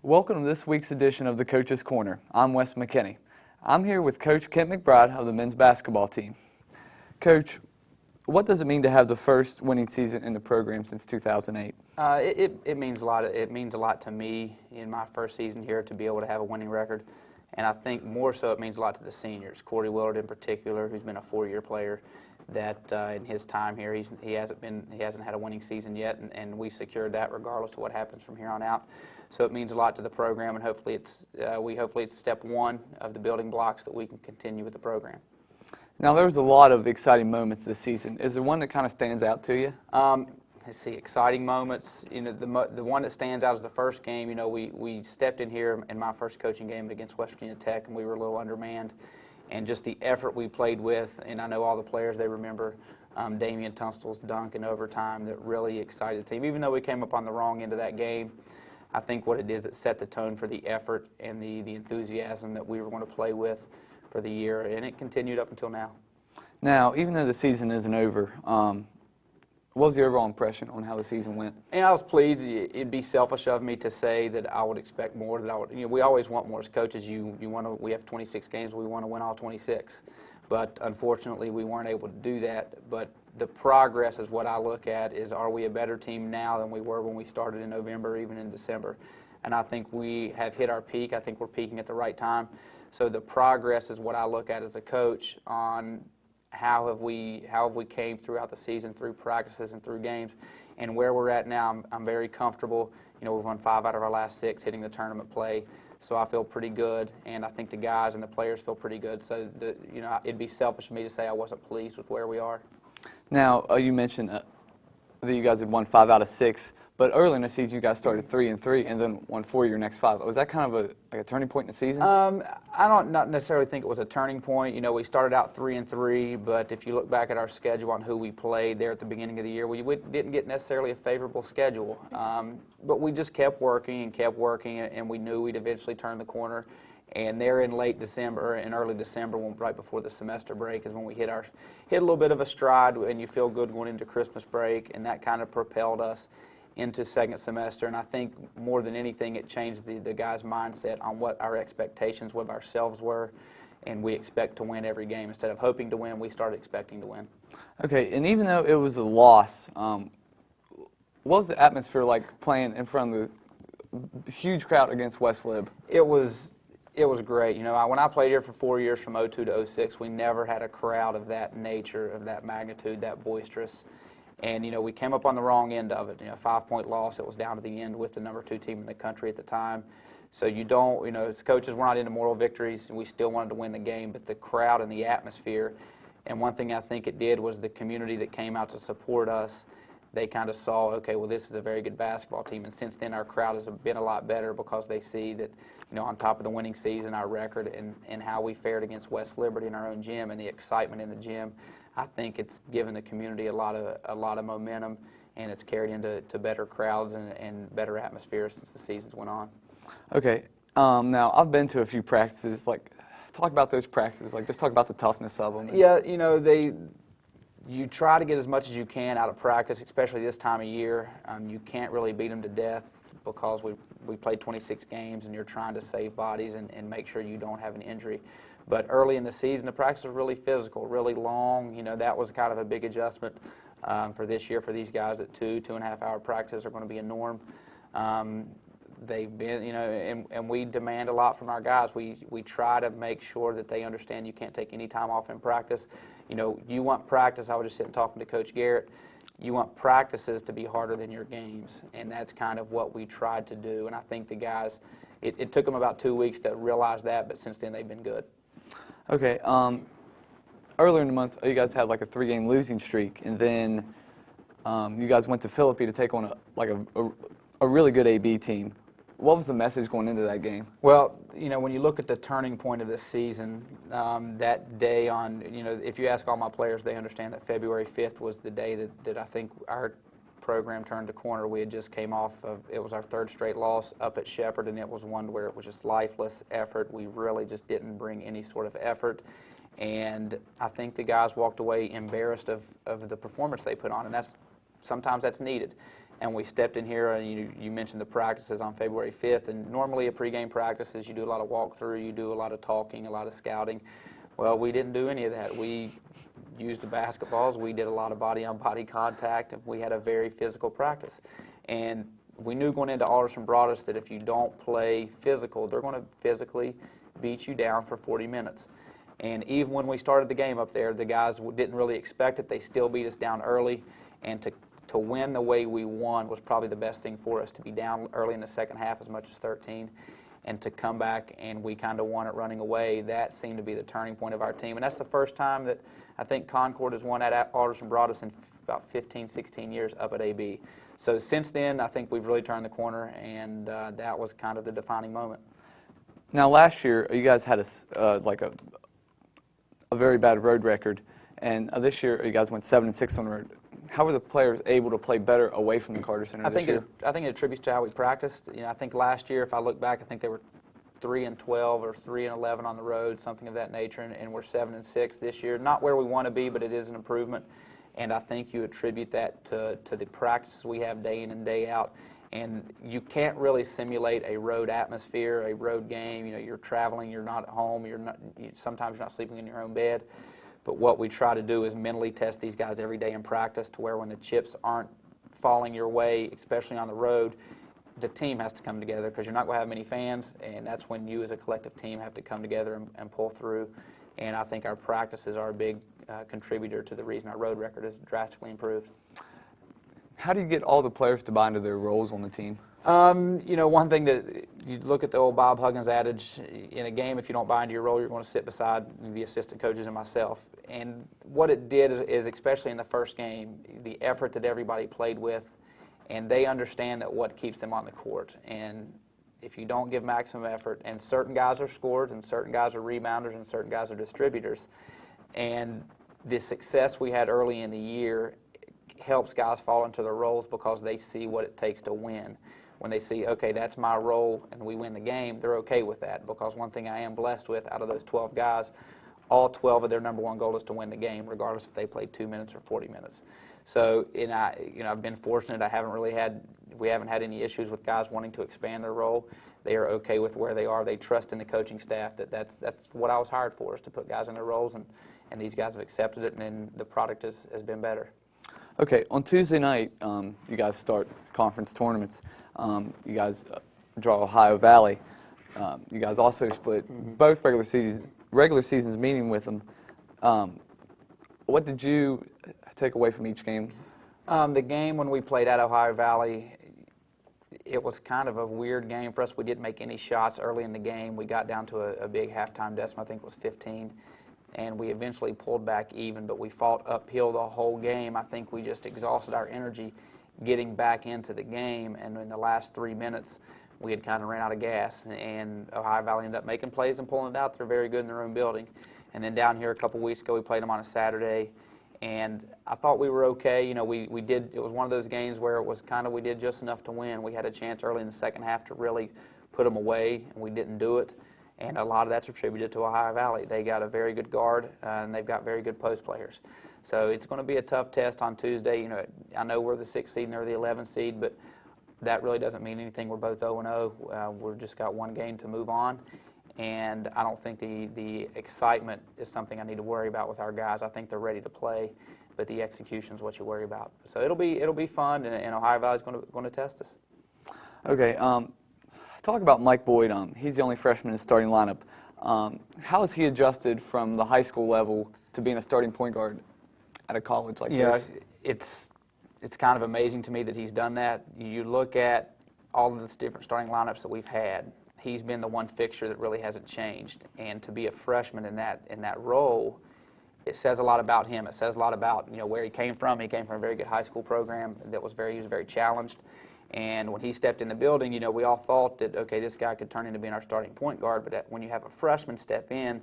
Welcome to this week's edition of the Coach's Corner. I'm Wes McKinney. I'm here with Coach Kent McBride of the men's basketball team. Coach, what does it mean to have the first winning season in the program since 2008? It means a lot. It means a lot to me in my first season here to be able to have a winning record, and I think more so it means a lot to the seniors. Corey Willard in particular, who's been a 4-year player, that in his time here he hasn't had a winning season yet, and we secured that regardless of what happens from here on out. So it means a lot to the program, and hopefully it's step one of the building blocks that we can continue with the program. Now, there was a lot of exciting moments this season. Is there one that kind of stands out to you? Let's see, exciting moments. You know, the one that stands out is the first game. You know, we stepped in here in my first coaching game against West Virginia Tech, and we were a little undermanned. And just the effort we played with, and I know all the players, they remember Damian Tunstall's dunk in overtime that really excited the team. Even though we came up on the wrong end of that game, I think what it is, it set the tone for the effort and the enthusiasm that we were going to play with for the year, and it continued up until now. Now, even though the season isn't over, what was your overall impression on how the season went? And I was pleased. It'd be selfish of me to say that I would expect more. We always want more as coaches. We have 26 games. We want to win all 26, but unfortunately, we weren't able to do that. But the progress is what I look at. Is are we a better team now than we were when we started in November, even in December? And I think we have hit our peak. I think we're peaking at the right time. So the progress is what I look at as a coach on how have we came throughout the season, through practices and through games, and where we're at now. I'm very comfortable. You know, we've won 5 out of our last 6, hitting the tournament play, so I feel pretty good, and I think the guys and the players feel pretty good. So it'd be selfish of me to say I wasn't pleased with where we are. Now, you mentioned that you guys had won 5 out of 6, but early in the season you guys started 3-3 and then won 4 of your next 5. Was that kind of a turning point in the season? I don't not necessarily think it was a turning point. You know, we started out 3-3, but if you look back at our schedule on who we played there at the beginning of the year, we didn't get necessarily a favorable schedule. But we just kept working, and we knew we'd eventually turn the corner. And there in late December and early December, right before the semester break, is when we hit a little bit of a stride, and you feel good going into Christmas break, and that kind of propelled us into second semester. And I think more than anything, it changed the guys' mindset on what our expectations of ourselves were, and we expect to win every game. Instead of hoping to win, we started expecting to win. Okay, and even though it was a loss, what was the atmosphere like playing in front of the huge crowd against West Lib? It was great. You know, when I played here for 4 years, from 02 to 06, we never had a crowd of that nature, of that magnitude, that boisterous. And, you know, we came up on the wrong end of it. You know, 5-point loss. It was down to the end with the number 2 team in the country at the time. So as coaches, we're not into moral victories, and we still wanted to win the game. But the crowd and the atmosphere, and one thing I think it did was the community that came out to support us, they kind of saw, okay, well, this is a very good basketball team. And since then, our crowd has been a lot better because they see that, you know, on top of the winning season, our record, and how we fared against West Liberty in our own gym, and the excitement in the gym, I think it's given the community a lot of momentum, and it's carried into better crowds and better atmosphere since the seasons went on. Okay, now I've been to a few practices. Like, talk about those practices. Like, just talk about the toughness of them. Yeah, you know, you try to get as much as you can out of practice, especially this time of year. You can't really beat them to death because we played 26 games, and you're trying to save bodies and make sure you don't have an injury. But early in the season, the practice was really physical, really long. You know, that was kind of a big adjustment for this year for these guys. That 2.5 hour practices are going to be a norm. They've been, you know, and we demand a lot from our guys. We try to make sure that they understand you can't take any time off in practice. You know, you want practice. I was just sitting talking to Coach Garrett. You want practices to be harder than your games, and that's kind of what we tried to do. And I think the guys, it took them about 2 weeks to realize that, but since then they've been good. Okay, earlier in the month, you guys had like a 3-game losing streak, and then you guys went to Philippi to take on a really good AB team. What was the message going into that game? Well, you know, when you look at the turning point of this season, that day you know, if you ask all my players, they understand that February 5th was the day that I think our program turned the corner. We had just came off of, it was our 3rd straight loss up at Shepherd, and it was one where it was just lifeless effort. We really just didn't bring any sort of effort, and I think the guys walked away embarrassed of the performance they put on, and sometimes that's needed. and we stepped in here, and you mentioned the practices on February 5th, and normally a pregame practice is you do a lot of walkthrough, you do a lot of talking, a lot of scouting. Well, we didn't do any of that. We used the basketballs, we did a lot of body-on-body contact, and we had a very physical practice. And we knew going into Alderson Broaddus that if you don't play physical, they're going to physically beat you down for 40 minutes. And even when we started the game up there, the guys didn't really expect it. They still beat us down early, and to win the way we won was probably the best thing for us, to be down early in the second half as much as 13, and to come back and we kind of won it running away. That seemed to be the turning point of our team, and that's the first time that I think Concord has won at Alderson Broaddus in about 15, 16 years up at AB. So since then, I think we've really turned the corner, and that was kind of the defining moment. Now, last year, you guys had a very bad road record, and this year, you guys went 7-6 on the road. How were the players able to play better away from the Carter Center this year? I think it attributes to how we practiced. I think last year, if I look back, I think they were 3-12 or 3-11 on the road, something of that nature, and we're 7-6 this year. Not where we want to be, but it is an improvement. And I think you attribute that to the practices we have day in and day out. And you can't really simulate a road atmosphere, a road game. You're traveling, you're not at home, sometimes you're not sleeping in your own bed. But what we try to do is mentally test these guys every day in practice, to where when the chips aren't falling your way, especially on the road, the team has to come together, because you're not going to have many fans, and that's when you as a collective team have to come together and pull through. And I think our practices are a big contributor to the reason our road record has drastically improved. How do you get all the players to buy into their roles on the team? One thing that you look at the old Bob Huggins adage, in a game, if you don't buy into your role, you're going to sit beside the assistant coaches and myself. And what it did is, especially in the first game, the effort that everybody played with, and they understand that what keeps them on the court. And if you don't give maximum effort, and certain guys are scorers, and certain guys are rebounders, and certain guys are distributors, and the success we had early in the year helps guys fall into their roles, because they see what it takes to win. When they see, okay, that's my role, and we win the game, they're okay with that. Because one thing I am blessed with, out of those 12 guys, all 12 of their number one goal is to win the game, regardless if they played 2 minutes or 40 minutes. So, I've been fortunate. We haven't had any issues with guys wanting to expand their role. They are okay with where they are. They trust in the coaching staff that's what I was hired for, is to put guys in their roles, and these guys have accepted it, and then the product has been better. Okay, on Tuesday night, you guys start conference tournaments. You guys draw Ohio Valley. You guys also split both regular seasons meeting with them. What did you take away from each game? The game when we played at Ohio Valley, it was kind of a weird game for us. We didn't make any shots early in the game. We got down to a big halftime decimal, I think it was 15. And we eventually pulled back even, but we fought uphill the whole game. I think we just exhausted our energy getting back into the game, and in the last 3 minutes, we had kind of ran out of gas, and Ohio Valley ended up making plays and pulling it out. They're very good in their own building. And then down here a couple weeks ago, we played them on a Saturday, and I thought we were okay. We did. It was one of those games where it was kind of, we did just enough to win. We had a chance early in the second half to really put them away, and we didn't do it. And a lot of that's attributed to Ohio Valley. They got a very good guard, and they've got very good post players. So it's going to be a tough test on Tuesday. I know we're the 6th seed and they're the 11th seed, but that really doesn't mean anything. We're both 0-0. We've just got one game to move on, and I don't think the excitement is something I need to worry about with our guys. I think they're ready to play, but the execution is what you worry about. So it'll be fun, and Ohio Valley is going to test us. Okay. Talk about Mike Boyd. He's the only freshman in the starting lineup. How has he adjusted from the high school level to being a starting point guard at a college like this? It's kind of amazing to me that he's done that. You look at all of the different starting lineups that we've had. He's been the one fixture that really hasn't changed. And to be a freshman in that role, it says a lot about him. It says a lot about where he came from. He came from a very good high school program he was very challenged. And when he stepped in the building, we all thought that, okay, this guy could turn into being our starting point guard. But when you have a freshman step in,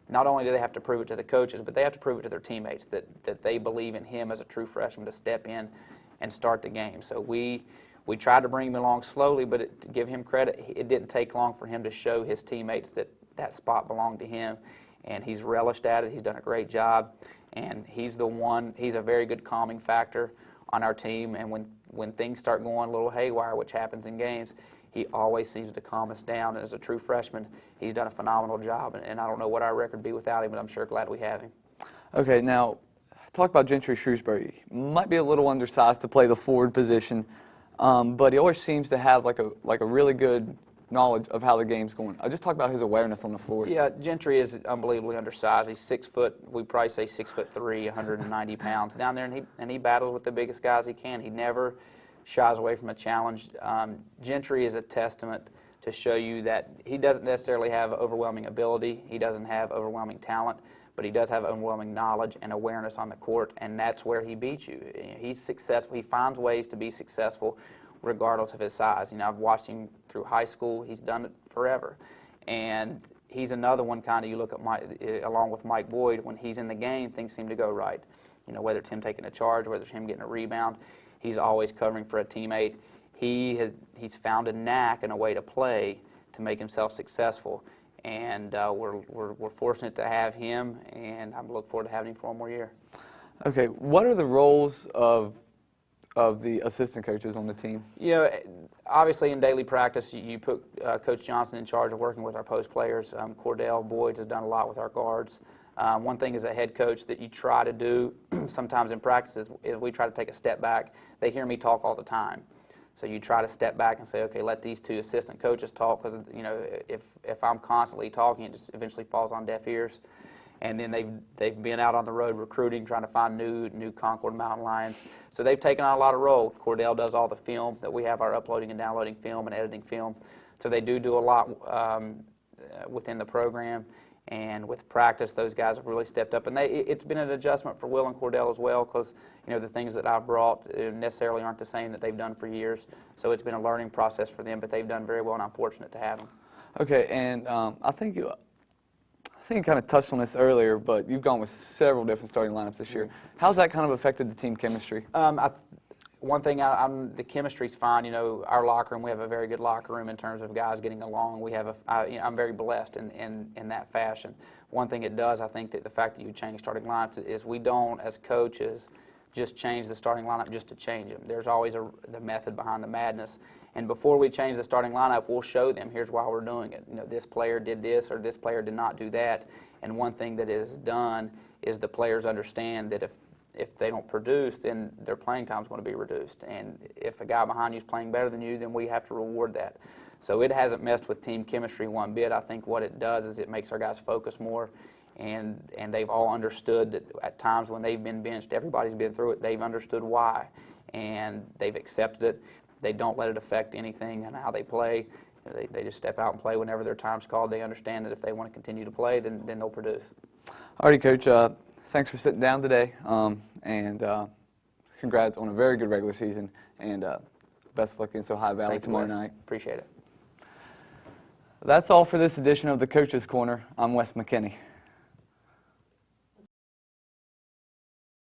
not only do they have to prove it to the coaches, but they have to prove it to their teammates that they believe in him as a true freshman to step in and start the game. So we tried to bring him along slowly, but to give him credit, it didn't take long for him to show his teammates that spot belonged to him. And he's relished at it. He's done a great job. And he's a very good calming factor on our team. And when when things start going a little haywire, which happens in games, he always seems to calm us down. And as a true freshman, he's done a phenomenal job. And I don't know what our record would be without him, but I'm sure glad we have him. Okay, now talk about Gentry Shrewsbury. Might be a little undersized to play the forward position, but he always seems to have like a really good knowledge of how the game's going. I just talk about his awareness on the floor. Yeah, Gentry is unbelievably undersized. He's 6 foot. We probably say 6'3", 190 pounds down there, and he battles with the biggest guys he can. He never shies away from a challenge. Gentry is a testament to show you that he doesn't necessarily have overwhelming ability. He doesn't have overwhelming talent, but he does have overwhelming knowledge and awareness on the court, and that's where he beats you. He's successful. He finds ways to be successful regardless of his size. You know, I've watched him through high school. He's done it forever. And he's another one kind of, you look at along with Mike Boyd, when he's in the game, things seem to go right. You know, whether it's him taking a charge, whether it's him getting a rebound, he's always covering for a teammate. He's found a knack and a way to play to make himself successful. And we're fortunate to have him, and I look forward to having him for one more year. Okay, what are the roles of the assistant coaches on the team? You know, obviously in daily practice, you put Coach Johnson in charge of working with our post players. Cordell Boyd has done a lot with our guards. One thing as a head coach that you try to do sometimes in practice is we try to take a step back. They hear me talk all the time. So you try to step back and say, okay, let these two assistant coaches talk, because, you know, if I'm constantly talking, it just eventually falls on deaf ears. And then they've been out on the road recruiting, trying to find new Concord Mountain Lions. So they've taken on a lot of role. Cordell does all the film that we have, our uploading and downloading film and editing film. So they do a lot within the program. And with practice, those guys have really stepped up. And it's been an adjustment for Will and Cordell as well, because, you know, the things that I've brought necessarily aren't the same that they've done for years. So it's been a learning process for them, but they've done very well, and I'm fortunate to have them. Okay, and I think you kind of touched on this earlier, but you've gone with several different starting lineups this year. How's that kind of affected the team chemistry? One thing, the chemistry's fine. You know, our locker room, we have a very good locker room in terms of guys getting along. We have I'm very blessed in that fashion. One thing it does, I think, that the fact that you change starting lineups is we don't, as coaches, just change the starting lineup just to change them. There's always the method behind the madness. And before we change the starting lineup, we'll show them, here's why we're doing it. You know, this player did this or this player did not do that. And one thing that is done is the players understand that if they don't produce, then their playing time is going to be reduced. And if a guy behind you is playing better than you, then we have to reward that. So it hasn't messed with team chemistry one bit. I think what it does is it makes our guys focus more. And they've all understood that at times when they've been benched, everybody's been through it, they've understood why. And they've accepted it. They don't let it affect anything and how they play. They just step out and play whenever their time's called. They understand that if they want to continue to play, then they'll produce. All right, Coach. Thanks for sitting down today, and congrats on a very good regular season, and best of luck against Ohio Valley tomorrow night. Appreciate it. That's all for this edition of the Coach's Corner. I'm Wes McKinney.